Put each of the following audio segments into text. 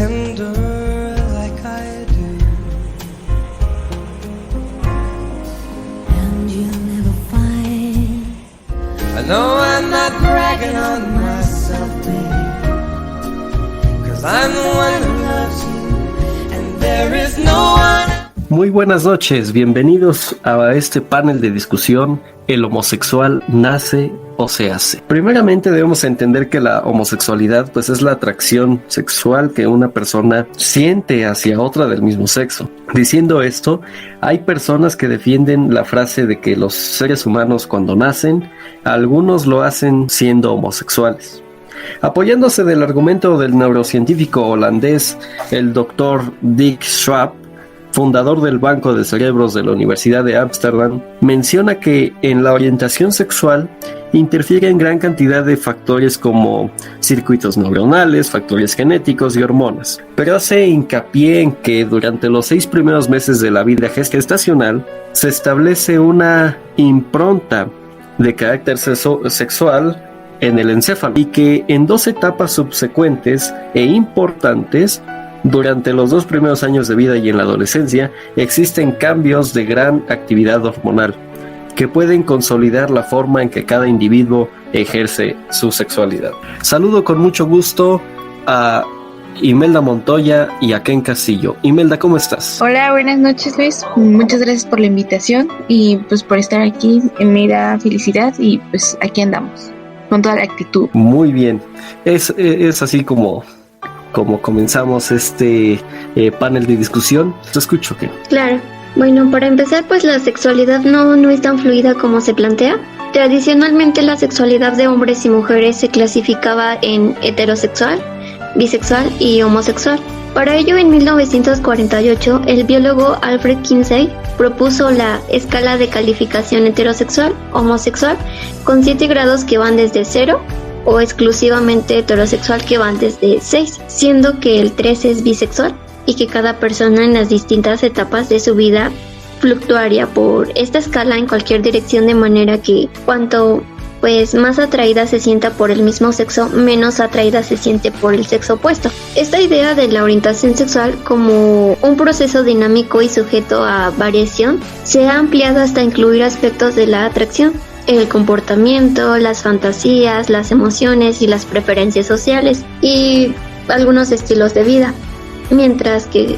tender like I do. And you'll never find. I know I'm not bragging on myself, babe, 'cause I'm the one who loves you, and there is no one. Muy buenas noches, bienvenidos a este panel de discusión, ¿el homosexual nace o se hace? Primeramente debemos entender que la homosexualidad pues es la atracción sexual que una persona siente hacia otra del mismo sexo. Diciendo esto, hay personas que defienden la frase de que los seres humanos cuando nacen, algunos lo hacen siendo homosexuales. Apoyándose del argumento del neurocientífico holandés, el Dr. Dick Schwab, fundador del Banco de Cerebros de la Universidad de Ámsterdam, menciona que en la orientación sexual interfieren gran cantidad de factores como circuitos neuronales, factores genéticos y hormonas, pero hace hincapié en que durante los 6 primeros meses de la vida gestacional se establece una impronta de carácter sexual en el encéfalo y que en 2 etapas subsecuentes e importantes durante los 2 primeros años de vida y en la adolescencia existen cambios de gran actividad hormonal que pueden consolidar la forma en que cada individuo ejerce su sexualidad. Saludo con mucho gusto a Imelda Montoya y a Ken Castillo. Imelda, ¿cómo estás? Hola, buenas noches, Luis. Muchas gracias por la invitación y pues por estar aquí. Me da felicidad y pues aquí andamos con toda la actitud. Muy bien. Es así como comenzamos este panel de discusión. Te escucho, ¿qué? Claro. Bueno, para empezar, pues la sexualidad no es tan fluida como se plantea. Tradicionalmente la sexualidad de hombres y mujeres se clasificaba en heterosexual, bisexual y homosexual. Para ello, en 1948, el biólogo Alfred Kinsey propuso la escala de calificación heterosexual, homosexual, con 7 grados que van desde 0 o exclusivamente heterosexual que van desde 6, siendo que el 3 es bisexual y que cada persona en las distintas etapas de su vida fluctuaría por esta escala en cualquier dirección, de manera que cuanto pues más atraída se sienta por el mismo sexo, menos atraída se siente por el sexo opuesto. Esta idea de la orientación sexual como un proceso dinámico y sujeto a variación se ha ampliado hasta incluir aspectos de la atracción, el comportamiento, las fantasías, las emociones y las preferencias sociales y algunos estilos de vida, mientras que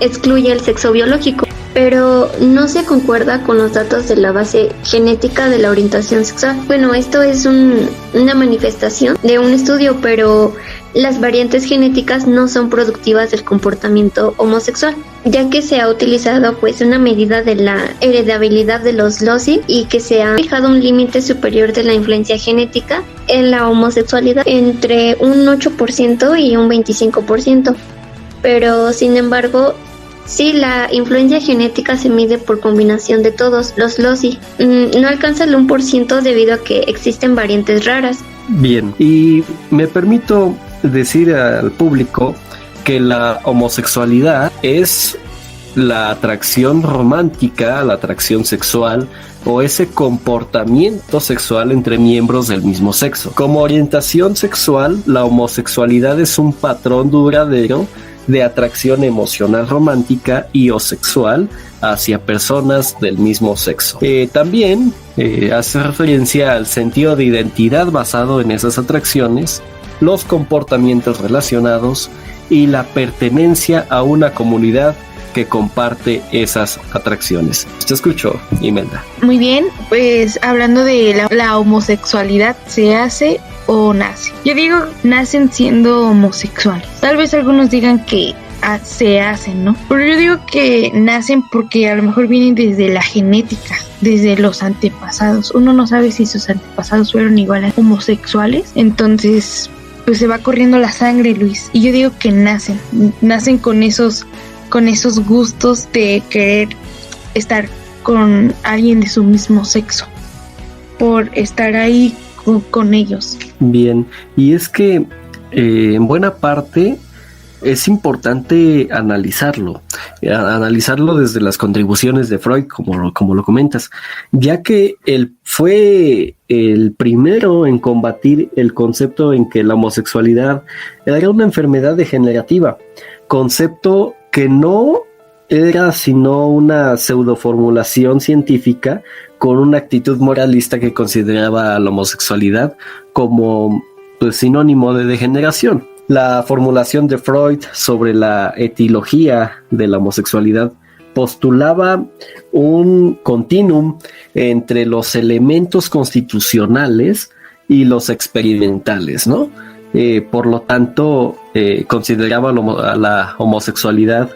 excluye el sexo biológico, pero no se concuerda con los datos de la base genética de la orientación sexual. Bueno, esto es una manifestación de un estudio, pero las variantes genéticas no son productivas del comportamiento homosexual, ya que se ha utilizado pues una medida de la heredabilidad de los loci y que se ha fijado un límite superior de la influencia genética en la homosexualidad entre un 8% y un 25%. Pero sin embargo, sí, la influencia genética se mide por combinación de todos los loci. No alcanza el 1% debido a que existen variantes raras. Bien, y me permito decir al público que la homosexualidad es la atracción romántica, la atracción sexual o ese comportamiento sexual entre miembros del mismo sexo. Como orientación sexual, la homosexualidad es un patrón duradero de atracción emocional romántica y o sexual hacia personas del mismo sexo. También hace referencia al sentido de identidad basado en esas atracciones, los comportamientos relacionados y la pertenencia a una comunidad que comparte esas atracciones. Te escucho, Imelda. Muy bien, pues hablando de la homosexualidad, ¿se hace o nace? Yo digo, nacen siendo homosexuales. Tal vez algunos digan que se hacen, ¿no? Pero yo digo que nacen porque a lo mejor vienen desde la genética, desde los antepasados. Uno no sabe si sus antepasados fueron igual a homosexuales, entonces pues se va corriendo la sangre, Luis. Y yo digo que nacen con esos gustos de querer estar con alguien de su mismo sexo, por estar ahí con ellos. Bien, y es que en buena parte es importante analizarlo desde las contribuciones de Freud, como lo comentas, ya que él fue el primero en combatir el concepto en que la homosexualidad era una enfermedad degenerativa, concepto que no era sino una pseudoformulación científica con una actitud moralista que consideraba a la homosexualidad como sinónimo de degeneración. La formulación de Freud sobre la etiología de la homosexualidad postulaba un continuum entre los elementos constitucionales y los experimentales, ¿no? Por lo tanto, consideraba a la homosexualidad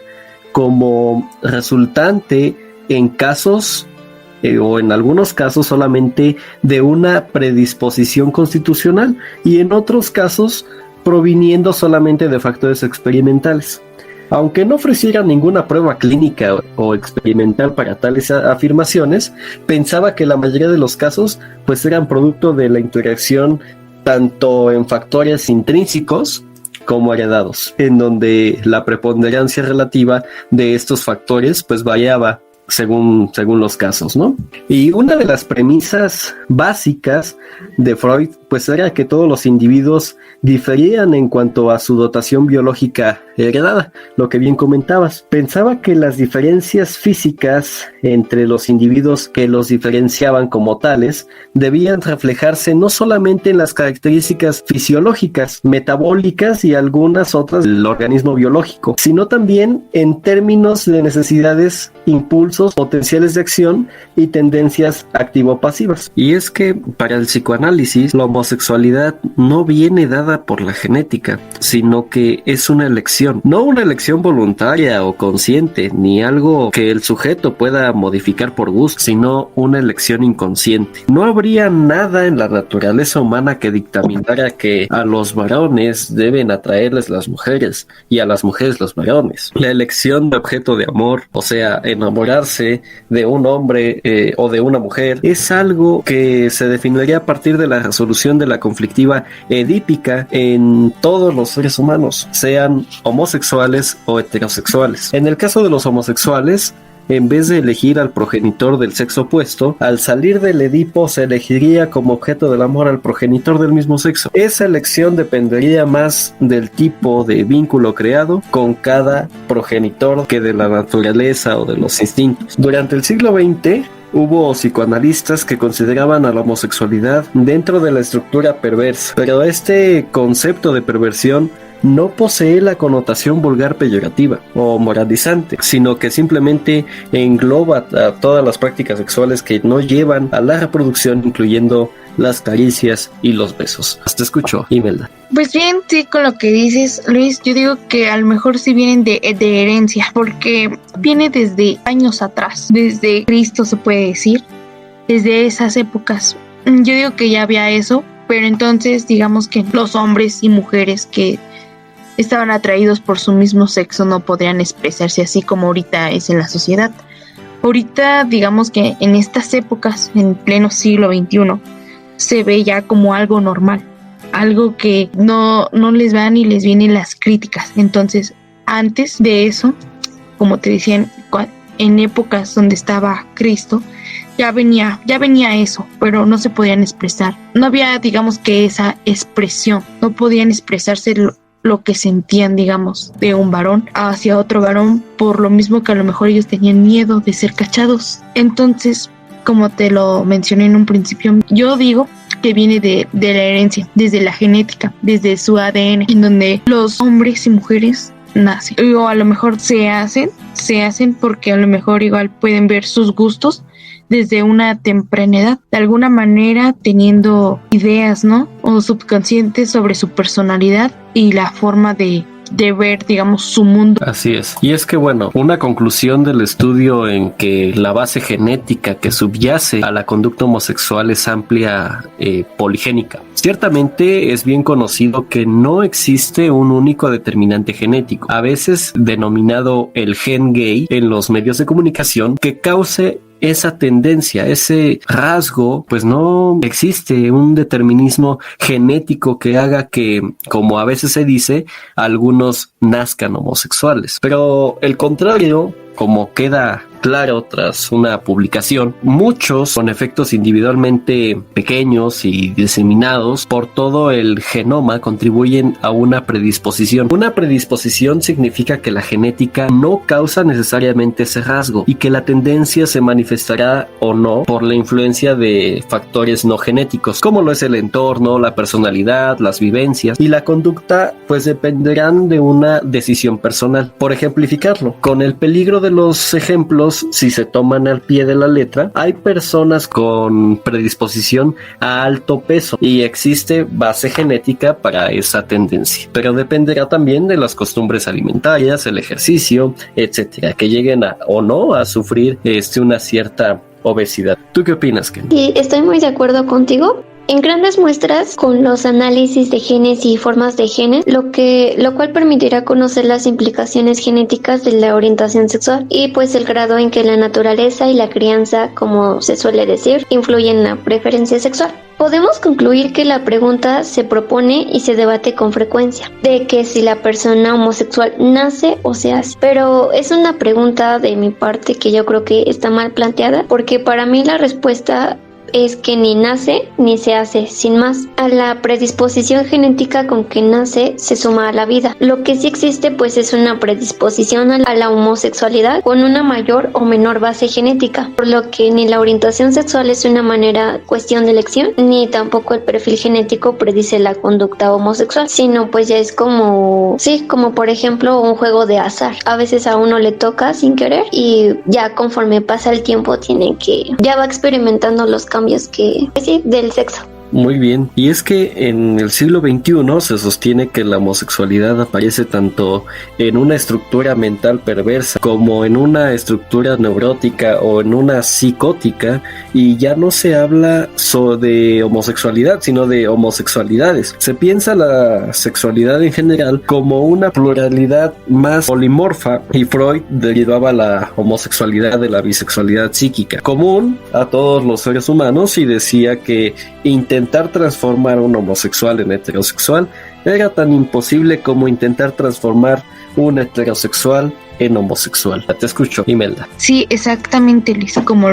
como resultante en casos o en algunos casos solamente de una predisposición constitucional y en otros casos proviniendo solamente de factores experimentales. Aunque no ofreciera ninguna prueba clínica o experimental para tales afirmaciones, pensaba que la mayoría de los casos pues eran producto de la interacción tanto en factores intrínsecos como heredados, en donde la preponderancia relativa de estos factores pues variaba según los casos, ¿no? Y una de las premisas básicas de Freud pues era que todos los individuos diferían en cuanto a su dotación biológica heredada, lo que bien comentabas. Pensaba que las diferencias físicas entre los individuos que los diferenciaban como tales debían reflejarse no solamente en las características fisiológicas, metabólicas y algunas otras del organismo biológico, sino también en términos de necesidades, impulsos, potenciales de acción y tendencias activo-pasivas. Y es que para el psicoanálisis la homosexualidad no viene dada por la genética, sino que es una elección, no una elección voluntaria o consciente, ni algo que el sujeto pueda modificar por gusto, sino una elección inconsciente. No habría nada en la naturaleza humana que dictaminara que a los varones deben atraerles las mujeres y a las mujeres los varones. La elección de objeto de amor, o sea, enamorarse de un hombre o de una mujer, es algo que se definiría a partir de la resolución de la conflictiva edípica en todos los seres humanos, sean homosexuales o heterosexuales. En el caso de los homosexuales, en vez de elegir al progenitor del sexo opuesto, al salir del Edipo se elegiría como objeto del amor al progenitor del mismo sexo. Esa elección dependería más del tipo de vínculo creado con cada progenitor que de la naturaleza o de los instintos. Durante el siglo XX, hubo psicoanalistas que consideraban a la homosexualidad dentro de la estructura perversa, pero este concepto de perversión no posee la connotación vulgar peyorativa o moralizante, sino que simplemente engloba a todas las prácticas sexuales que no llevan a la reproducción, incluyendo las caricias y los besos. Te escucho, Imelda. Pues bien, sí, con lo que dices, Luis, yo digo que a lo mejor sí vienen de herencia, porque viene desde años atrás, desde Cristo se puede decir, desde esas épocas. Yo digo que ya había eso, pero entonces digamos que los hombres y mujeres que estaban atraídos por su mismo sexo no podrían expresarse así como ahorita es en la sociedad. Ahorita digamos que en estas épocas, en pleno siglo XXI, se ve ya como algo normal, algo que no les van y les vienen las críticas. Entonces, antes de eso, como te decían, en épocas donde estaba Cristo, ya venía eso, pero no se podían expresar. No había, digamos que esa expresión, no podían expresarse lo que sentían, digamos, de un varón hacia otro varón, por lo mismo que a lo mejor ellos tenían miedo de ser cachados. Entonces, como te lo mencioné en un principio, yo digo que viene de la herencia, desde la genética, desde su ADN, en donde los hombres y mujeres nacen, o a lo mejor se hacen porque a lo mejor igual pueden ver sus gustos desde una temprana edad, de alguna manera teniendo ideas, ¿no? O subconscientes sobre su personalidad y la forma de ver, digamos, su mundo. Así es. Y es que, bueno, una conclusión del estudio en que la base genética que subyace a la conducta homosexual es amplia, poligénica. Ciertamente es bien conocido que no existe un único determinante genético, a veces denominado el gen gay en los medios de comunicación, que cause esa tendencia, ese rasgo, pues no existe un determinismo genético que haga que, como a veces se dice, algunos nazcan homosexuales. Pero el contrario, como queda claro tras una publicación, muchos con efectos individualmente pequeños y diseminados por todo el genoma contribuyen a una predisposición. Una predisposición significa que la genética no causa necesariamente ese rasgo y que la tendencia se manifestará o no por la influencia de factores no genéticos, como lo es el entorno, la personalidad, las vivencias, y la conducta pues dependerán de una decisión personal. Por ejemplificarlo, con el peligro de los ejemplos, si se toman al pie de la letra, hay personas con predisposición a alto peso y existe base genética para esa tendencia, pero dependerá también de las costumbres alimentarias, el ejercicio, etcétera, que lleguen a o no a sufrir una cierta obesidad. ¿Tú qué opinas, Ken? Sí, estoy muy de acuerdo contigo. En grandes muestras, con los análisis de genes y formas de genes, lo cual permitirá conocer las implicaciones genéticas de la orientación sexual y pues el grado en que la naturaleza y la crianza, como se suele decir, influyen en la preferencia sexual. Podemos concluir que la pregunta se propone y se debate con frecuencia, de que si la persona homosexual nace o se hace. Pero es una pregunta de mi parte que yo creo que está mal planteada, porque para mí la respuesta es que ni nace ni se hace, sin más. A la predisposición genética con que nace se suma a la vida. Lo que sí existe pues es una predisposición a la homosexualidad con una mayor o menor base genética, por lo que ni la orientación sexual es una cuestión de elección, ni tampoco el perfil genético predice la conducta homosexual, sino pues ya es como por ejemplo un juego de azar. A veces a uno le toca sin querer y ya conforme pasa el tiempo ya va experimentando los cambios del sexo. Muy bien, y es que en el siglo XXI se sostiene que la homosexualidad aparece tanto en una estructura mental perversa como en una estructura neurótica o en una psicótica, y ya no se habla de homosexualidad, sino de homosexualidades. Se piensa la sexualidad en general como una pluralidad más polimorfa, y Freud derivaba la homosexualidad de la bisexualidad psíquica, común a todos los seres humanos, y decía que intentar transformar a un homosexual en heterosexual era tan imposible como intentar transformar un heterosexual en homosexual. Te escucho, Imelda. Sí, exactamente, Luis, como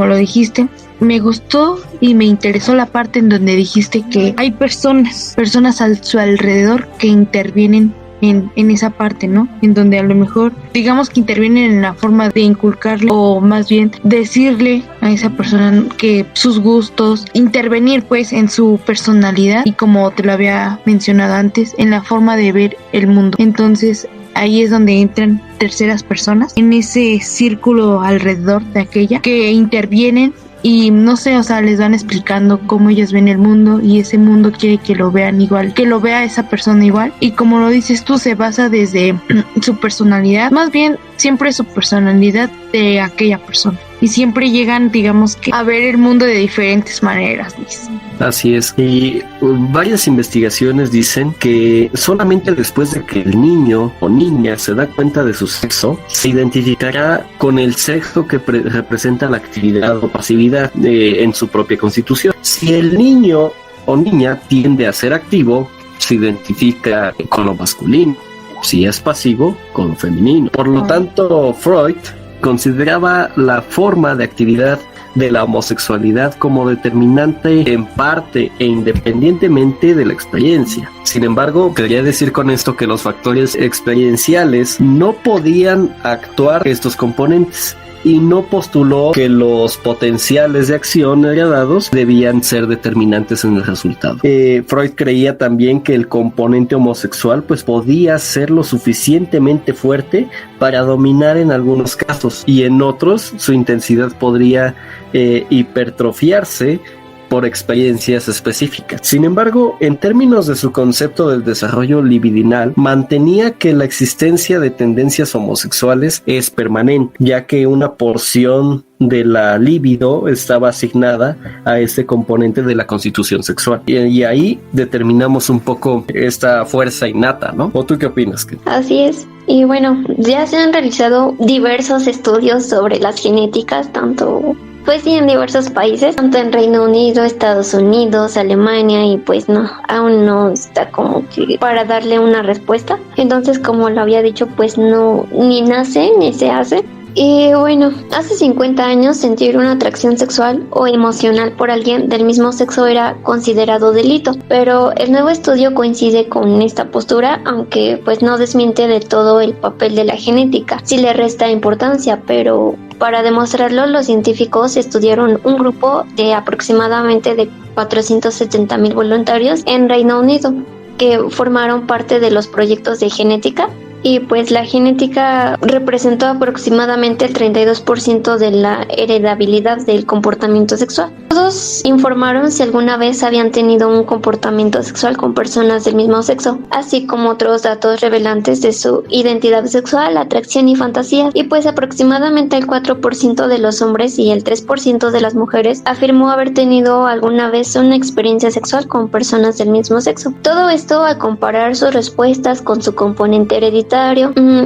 lo dijiste. Me gustó y me interesó la parte en donde dijiste que hay personas a su alrededor que intervienen en esa parte, ¿no? En donde a lo mejor, digamos que intervienen en la forma de inculcarle, o más bien decirle a esa persona que sus gustos, intervenir pues en su personalidad y, como te lo había mencionado antes, en la forma de ver el mundo. Entonces ahí es donde entran terceras personas en ese círculo alrededor de aquella que intervienen. Y no sé, o sea, les van explicando cómo ellos ven el mundo, y ese mundo quiere que lo vean igual, que lo vea esa persona igual. Y como lo dices tú, se basa desde su personalidad, más bien siempre su personalidad de aquella persona. Y siempre llegan, digamos que, a ver el mundo de diferentes maneras, Luis. Así es, y varias investigaciones dicen que solamente después de que el niño o niña se da cuenta de su sexo, se identificará con el sexo que representa la actividad o pasividad en su propia constitución. Si el niño o niña tiende a ser activo, se identifica con lo masculino; si es pasivo, con lo femenino. Por lo tanto, Freud consideraba la forma de actividad de la homosexualidad como determinante en parte e independientemente de la experiencia. Sin embargo, quería decir con esto que los factores experienciales no podían actuar estos componentes, y no postuló que los potenciales de acción heredados debían ser determinantes en el resultado. Freud creía también que el componente homosexual pues podía ser lo suficientemente fuerte para dominar en algunos casos, y en otros su intensidad podría hipertrofiarse por experiencias específicas. Sin embargo, en términos de su concepto del desarrollo libidinal, mantenía que la existencia de tendencias homosexuales es permanente, ya que una porción de la libido estaba asignada a este componente de la constitución sexual. Y ahí determinamos un poco esta fuerza innata, ¿no? ¿O tú qué opinas? Así es. Y bueno, ya se han realizado diversos estudios sobre las genéticas, tanto pues sí en diversos países, tanto en Reino Unido, Estados Unidos, Alemania, y pues no, aún no está como que para darle una respuesta. Entonces, como lo había dicho, pues no, ni nace ni se hace. Y bueno, hace 50 años sentir una atracción sexual o emocional por alguien del mismo sexo era considerado delito, pero el nuevo estudio coincide con esta postura, aunque pues no desmiente de todo el papel de la genética, sí le resta importancia, pero para demostrarlo los científicos estudiaron un grupo de aproximadamente de 470,000 voluntarios en Reino Unido que formaron parte de los proyectos de genética. Y pues la genética representó aproximadamente el 32% de la heredabilidad del comportamiento sexual. Todos informaron si alguna vez habían tenido un comportamiento sexual con personas del mismo sexo, así como otros datos revelantes de su identidad sexual, atracción y fantasía. Y pues aproximadamente el 4% de los hombres y el 3% de las mujeres afirmó haber tenido alguna vez una experiencia sexual con personas del mismo sexo. Todo esto a comparar sus respuestas con su componente hereditario.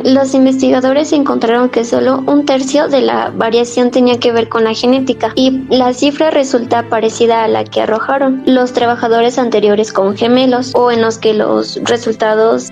Los investigadores encontraron que solo 1/3 de la variación tenía que ver con la genética, y la cifra resulta parecida a la que arrojaron los trabajadores anteriores con gemelos, o en los que los resultados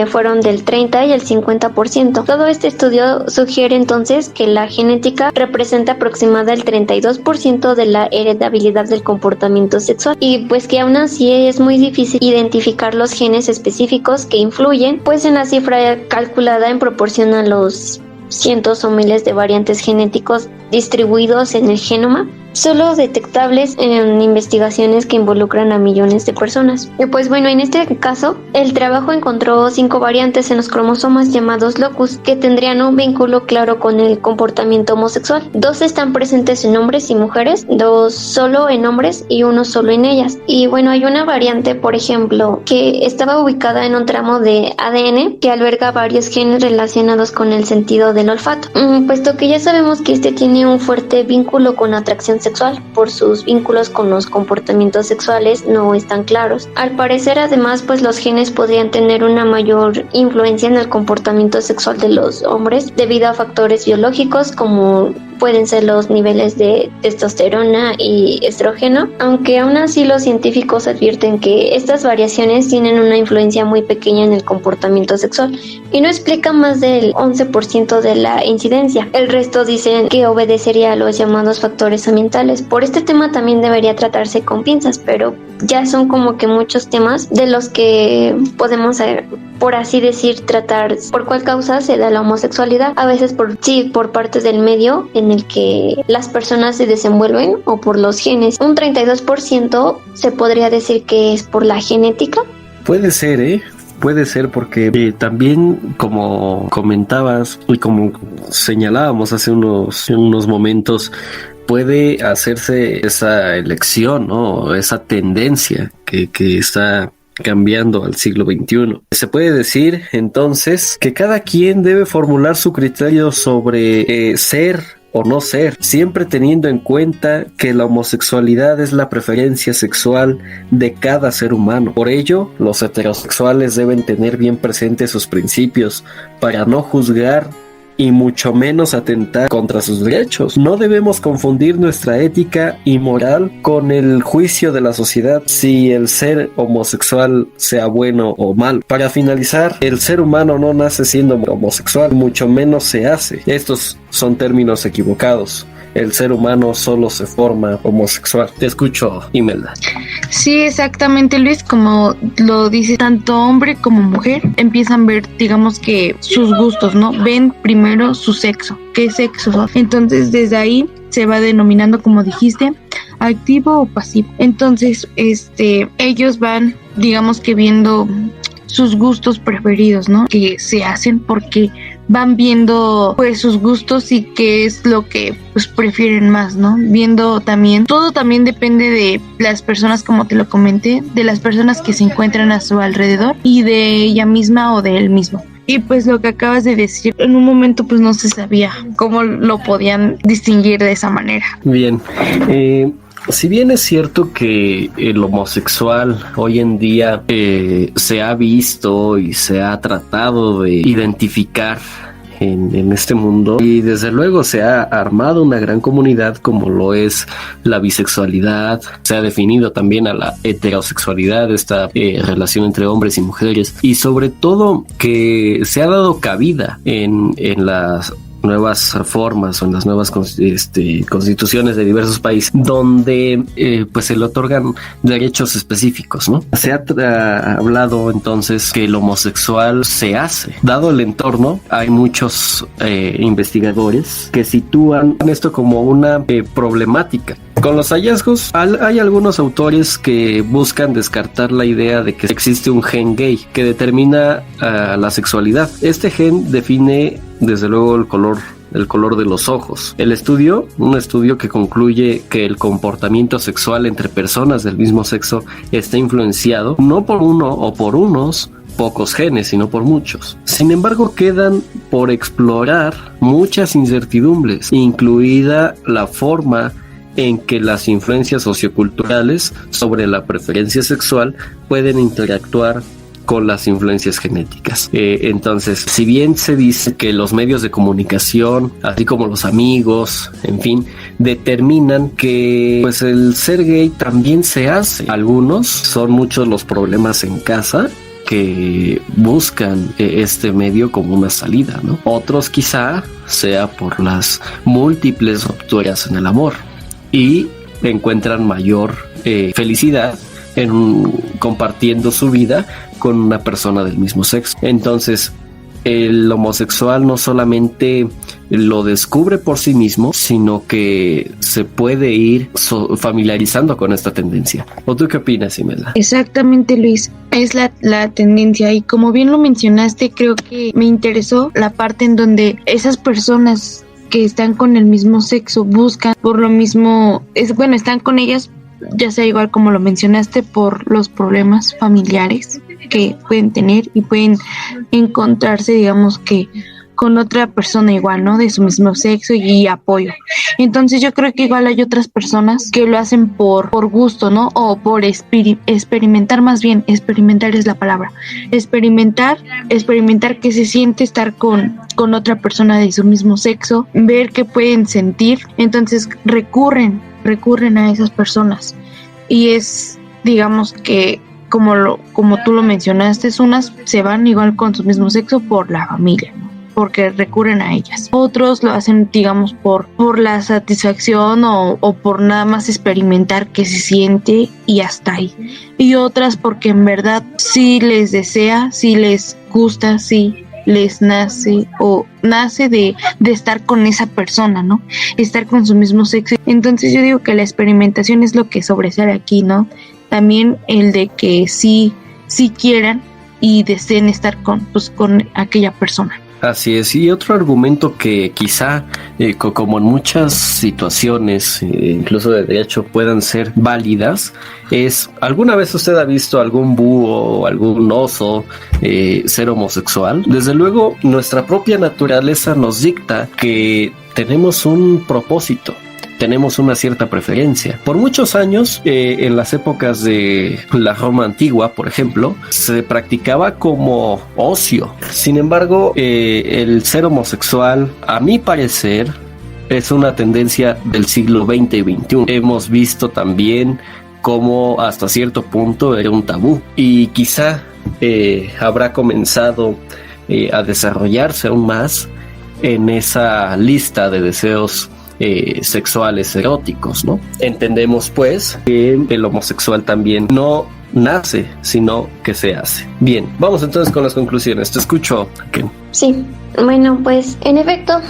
fueron del 30 y el 50%. Todo este estudio sugiere entonces que la genética representa aproximadamente el 32% de la heredabilidad del comportamiento sexual, y pues que aún así es muy difícil identificar los genes específicos que influyen pues en la cifra calculada en proporción a los cientos o miles de variantes genéticos distribuidos en el genoma, solo detectables en investigaciones que involucran a millones de personas. Y pues bueno, en este caso, el trabajo encontró 5 variantes en los cromosomas llamados locus, que tendrían un vínculo claro con el comportamiento homosexual. 2 están presentes en hombres y mujeres, 2 solo en hombres y 1 solo en ellas. Y bueno, hay una variante, por ejemplo, que estaba ubicada en un tramo de ADN que alberga varios genes relacionados con el sentido del olfato. Puesto que ya sabemos que este tiene un fuerte vínculo con atracción sexual, por sus vínculos con los comportamientos sexuales no están claros. Al parecer, además, pues los genes podrían tener una mayor influencia en el comportamiento sexual de los hombres debido a factores biológicos como pueden ser los niveles de testosterona y estrógeno, aunque aún así los científicos advierten que estas variaciones tienen una influencia muy pequeña en el comportamiento sexual y no explican más del 11% de la incidencia. El resto dicen que obedecería a los llamados factores ambientales. Por este tema también debería tratarse con pinzas, pero ya son como que muchos temas de los que podemos, por así decir, tratar por cuál causa se da la homosexualidad, a veces por partes del medio en el que las personas se desenvuelven o por los genes. Un 32% se podría decir que es por la genética. Puede ser, Puede ser porque también, como comentabas y como señalábamos hace unos momentos, puede hacerse esa elección, ¿no? Esa tendencia que está cambiando al siglo XXI. Se puede decir entonces que cada quien debe formular su criterio sobre ser o no ser, siempre teniendo en cuenta que la homosexualidad es la preferencia sexual de cada ser humano. Por ello, los heterosexuales deben tener bien presentes sus principios para no juzgar y mucho menos atentar contra sus derechos. No debemos confundir nuestra ética y moral con el juicio de la sociedad si el ser homosexual sea bueno o malo. Para finalizar, el ser humano no nace siendo homosexual, mucho menos se hace. Estos son términos equivocados. El ser humano solo se forma homosexual. Te escucho, Imelda. Sí, exactamente, Luis, como lo dice, tanto hombre como mujer empiezan a ver, digamos que sus gustos, ¿no? Ven primero su sexo, qué sexo son. Entonces, desde ahí se va denominando, como dijiste, activo o pasivo. Entonces, ellos van, digamos que viendo sus gustos preferidos, ¿no? Que se hacen porque van viendo pues sus gustos y qué es lo que pues prefieren más, ¿no? Viendo también, todo también depende de las personas, como te lo comenté, de las personas que se encuentran a su alrededor y de ella misma o de él mismo. Y pues lo que acabas de decir, en un momento pues no se sabía cómo lo podían distinguir de esa manera. Bien, si bien es cierto que el homosexual hoy en día se ha visto y se ha tratado de identificar en este mundo, y desde luego se ha armado una gran comunidad como lo es la bisexualidad, se ha definido también a la heterosexualidad, esta relación entre hombres y mujeres, y sobre todo que se ha dado cabida en las nuevas reformas o en las nuevas constituciones de diversos países donde pues se le otorgan derechos específicos, ¿no? Se ha hablado entonces que el homosexual se hace. Dado el entorno, hay muchos investigadores que sitúan esto como una problemática. Con los hallazgos, hay algunos autores que buscan descartar la idea de que existe un gen gay que determina la sexualidad. Este gen define desde luego el color de los ojos. Un estudio que concluye que el comportamiento sexual entre personas del mismo sexo está influenciado no por uno o por unos pocos genes, sino por muchos. Sin embargo, quedan por explorar muchas incertidumbres, incluida la forma en que las influencias socioculturales sobre la preferencia sexual pueden interactuar con las influencias genéticas. Entonces, si bien se dice que los medios de comunicación, así como los amigos, en fin, determinan que pues el ser gay también se hace. Algunos son muchos los problemas en casa que buscan este medio como una salida, ¿no? Otros quizá sea por las múltiples rupturas en el amor y encuentran mayor felicidad en compartiendo su vida con una persona del mismo sexo. Entonces, el homosexual no solamente lo descubre por sí mismo, sino que se puede ir familiarizando con esta tendencia. ¿O tú qué opinas, Imelda? Exactamente, Luis. Es la tendencia, y como bien lo mencionaste, creo que me interesó la parte en donde esas personas que están con el mismo sexo buscan por lo mismo, están con ellas, ya sea igual como lo mencionaste, por los problemas familiares que pueden tener y pueden encontrarse, digamos que con otra persona igual, ¿no? De su mismo sexo y apoyo. Entonces yo creo que igual hay otras personas que lo hacen por gusto, ¿no? O por experimentar, más bien, experimentar es la palabra. Experimentar qué se siente estar con otra persona de su mismo sexo, ver qué pueden sentir. Entonces recurren a esas personas. Y es, digamos que, como tú lo mencionaste, unas se van igual con su mismo sexo por la familia, ¿no? Porque recurren a ellas. Otros lo hacen, digamos, por la satisfacción o por nada más experimentar qué se siente y hasta ahí. Y otras porque en verdad sí les desea, sí les gusta, sí les nace de estar con esa persona, ¿no? Estar con su mismo sexo. Entonces yo digo que la experimentación es lo que sobresale aquí, ¿no? También el de que sí quieran y deseen estar con aquella persona. Así es, y otro argumento que quizá, como en muchas situaciones, incluso de derecho, puedan ser válidas, es, ¿alguna vez usted ha visto algún búho o algún oso ser homosexual? Desde luego, nuestra propia naturaleza nos dicta que tenemos un propósito. Tenemos una cierta preferencia. Por muchos años, en las épocas de la Roma antigua, por ejemplo, se practicaba como ocio. Sin embargo, el ser homosexual, a mi parecer, es una tendencia del siglo XX y XXI. Hemos visto también cómo hasta cierto punto era un tabú y quizá habrá comenzado a desarrollarse aún más en esa lista de deseos sexuales eróticos, ¿no? Entendemos pues que el homosexual también no nace, sino que se hace. Bien, vamos entonces con las conclusiones. Te escucho, Ken. Sí, bueno, pues en efecto,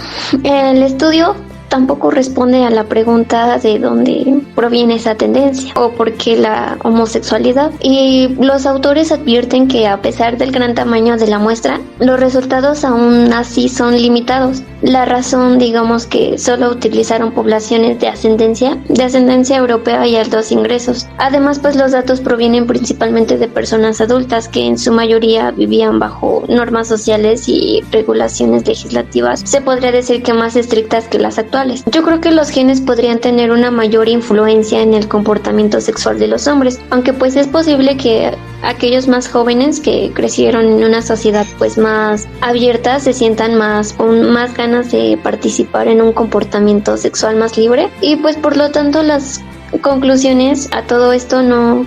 el estudio tampoco responde a la pregunta de dónde proviene esa tendencia o por qué la homosexualidad. Y los autores advierten que a pesar del gran tamaño de la muestra, los resultados aún así son limitados. La razón, digamos que solo utilizaron poblaciones de ascendencia europea y altos ingresos. Además, pues los datos provienen principalmente de personas adultas que en su mayoría vivían bajo normas sociales y regulaciones legislativas, se podría decir que más estrictas que las actuales. Yo creo que los genes podrían tener una mayor influencia en el comportamiento sexual de los hombres, aunque pues es posible que aquellos más jóvenes que crecieron en una sociedad pues más abierta se sientan con más ganas de participar en un comportamiento sexual más libre, y pues por lo tanto las conclusiones a todo esto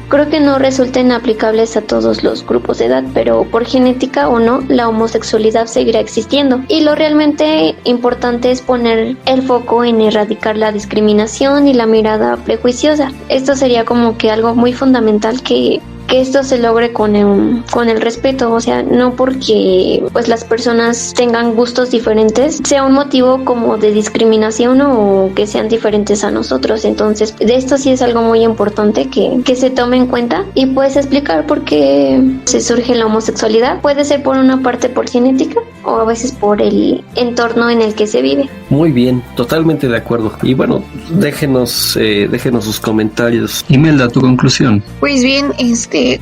creo que no resulten aplicables a todos los grupos de edad, pero por genética o no, la homosexualidad seguirá existiendo, y lo realmente importante es poner el foco en erradicar la discriminación y la mirada prejuiciosa. Esto sería como que algo muy fundamental, que esto se logre con el respeto, o sea, no porque pues las personas tengan gustos diferentes sea un motivo como de discriminación o que sean diferentes a nosotros. Entonces, de esto sí es algo muy importante que se tome en cuenta, y puedes explicar por qué se surge la homosexualidad. Puede ser por una parte por genética o a veces por el entorno en el que se vive. Muy bien, totalmente de acuerdo. Y bueno, déjenos sus comentarios. Imelda, tu conclusión. Pues bien,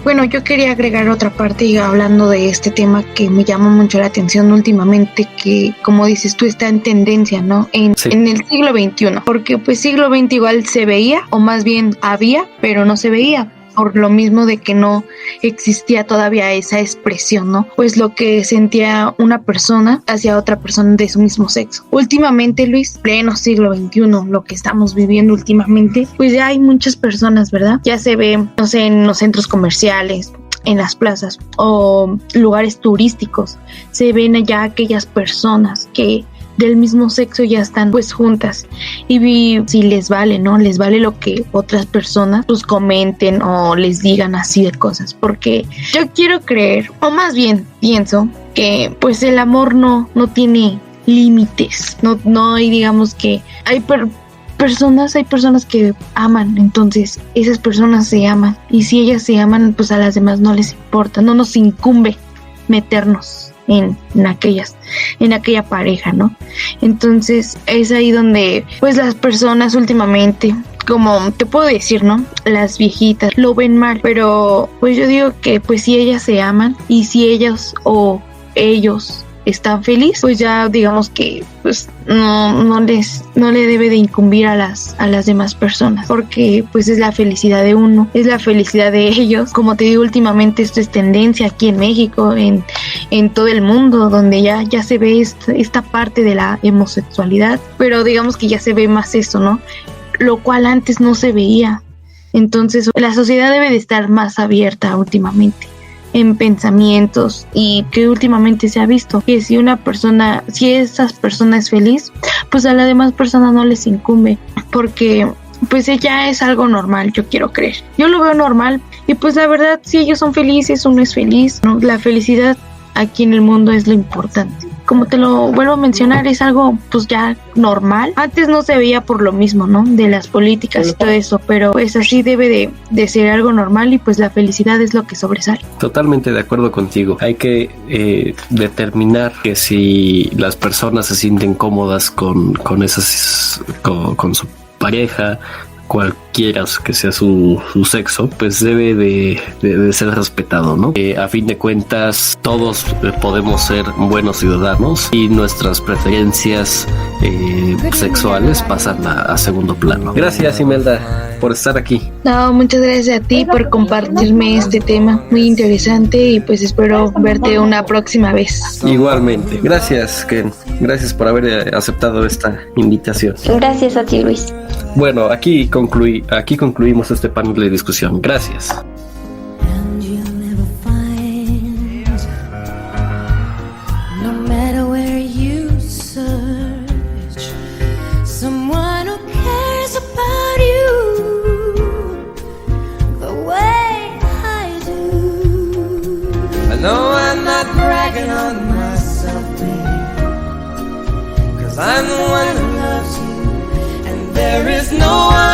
bueno, yo quería agregar otra parte y hablando de este tema que me llama mucho la atención últimamente, que como dices tú está en tendencia, ¿no? En el siglo XXI, porque pues siglo XX igual se veía, o más bien había, pero no se veía, por lo mismo de que no existía todavía esa expresión, ¿no? Pues lo que sentía una persona hacia otra persona de su mismo sexo. Últimamente, Luis, pleno siglo XXI, lo que estamos viviendo últimamente, pues ya hay muchas personas, ¿verdad? Ya se ve, no sé, en los centros comerciales, en las plazas o lugares turísticos, se ven allá aquellas personas que del mismo sexo ya están pues juntas, y si les vale, ¿no? Les vale lo que otras personas pues comenten o les digan así de cosas, porque yo quiero creer, o más bien pienso que pues el amor no tiene límites, no hay, digamos que hay personas que aman, entonces esas personas se aman, y si ellas se aman pues a las demás no les importa, no nos incumbe meternos en aquella pareja, ¿no? Entonces es ahí donde pues las personas últimamente, como te puedo decir, ¿no? Las viejitas lo ven mal, pero pues yo digo que pues si ellas se aman y si ellas o ellos están felices, pues ya digamos que pues no le debe de incumbir a las demás personas, porque pues es la felicidad de uno, es la felicidad de ellos. Como te digo, últimamente esto es tendencia aquí en México, en todo el mundo, donde ya se ve esta parte de la homosexualidad, pero digamos que ya se ve más eso, ¿no? Lo cual antes no se veía. Entonces la sociedad debe de estar más abierta últimamente en pensamientos, y que últimamente se ha visto que si esa persona es feliz, pues a las demás personas no les incumbe, porque pues ya es algo normal, yo quiero creer. Yo lo veo normal, y pues la verdad, si ellos son felices, uno es feliz, ¿no? La felicidad aquí en el mundo es lo importante. Como te lo vuelvo a mencionar, es algo pues ya normal. Antes no se veía por lo mismo, ¿no? De las políticas y todo eso, pero pues así debe de ser algo normal, y pues la felicidad es lo que sobresale. Totalmente de acuerdo contigo. Hay que determinar que si las personas se sienten cómodas con su pareja, cualquiera que sea su sexo, pues debe de ser respetado, ¿no? A fin de cuentas, todos podemos ser buenos ciudadanos, y nuestras preferencias sexuales pasan a segundo plano. Gracias, Imelda, por estar aquí. No, muchas gracias a ti por compartirme este tema muy interesante, y pues espero verte una próxima vez. Igualmente. Gracias, Ken. Gracias por haber aceptado esta invitación. Gracias a ti, Luis. Bueno, aquí concluimos este panel de discusión. Gracias. And you'll never find, no matter where you search, someone who cares about you the way I do. I know I'm not bragging on myself, babe, 'cause I'm the one who loves you, There is no one